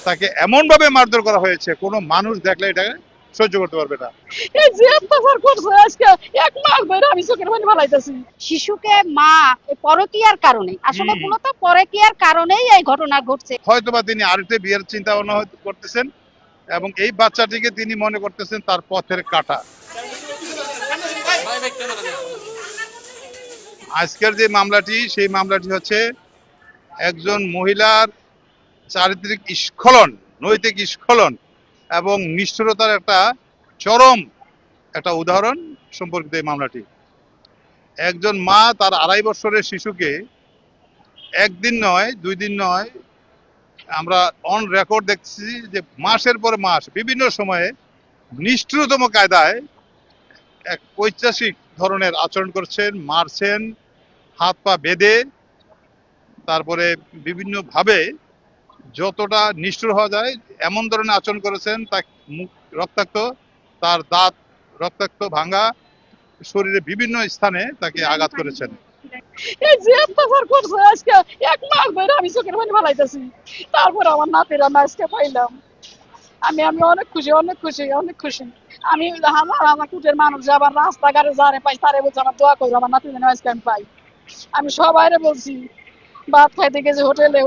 তাকে এমন ভাবে মারধর করা হয়েছে, কোনো মানুষ দেখলে এটাকে সহ্য করতে পারবে না। এই যে অত্যাচার করছে আজকে 1 মাস ধরে আমি চোখের পানি ফেলাইতেছি। শিশুকে মা পরকীয়ার কারণে, আসলে হুম। মূলত পরকীয়ার কারণেই এই ঘটনা ঘটছে। হয়তোবা তিনি আরেকটা বিয়ের চিন্তা ভাবনা করতেছেন এবং এই বাচ্চাটিকে তিনি মনে করতেছেন তার পথের কাঁটা। আজকের যে মামলাটি, সেই মামলাটি হচ্ছে একজন মহিলার চারিত্রিক স্খলন, নৈতিক স্খলন এবং নিষ্ঠুরতার একটা চরম একটা উদাহরণ সম্পর্কিত এই মামলাটি। একজন মা তার 2.5 বছরের শিশুকে একদিন নয়, 2 দিন নয়, আমরা অন রেকর্ড দেখছি যে মাসের পর মাস বিভিন্ন সময়ে নিষ্ঠুরতম কায়দায় এক ঐতিহাসিক ধরনের আচরণ করছেন, মারছেন, হাত পা বেঁধে, তারপরে বিভিন্ন ভাবে যতটা নিষ্ঠুর হওয়া যায় এমন ধরনের আচরণ করেছেন। তার মুখ রক্তাক্ত, তার দাঁত রক্তাক্ত, ভাঙা, শরীরে বিভিন্ন স্থানে তাকে আঘাত করেছেন। এই যে অত্যাচার করছে আজকে 1 মাস ধরে আমি চোখের পানি ফেলাইতেছি। তারপর আমার নাতির আমি আজকে পাইলাম। আমি অনেক খুশি, অনেক খুশি, অনেক খুশি। আমি হাজার হাজার কুটের মানুষ আবার রাস্তাঘাটে যারে পাই তারে বলছে আমার দোয়া করবো আমার নাতি যেন আজকে আমি পাই। আমি সবাইরে বলছি, ভাত খাইতে গেছে হোটেলে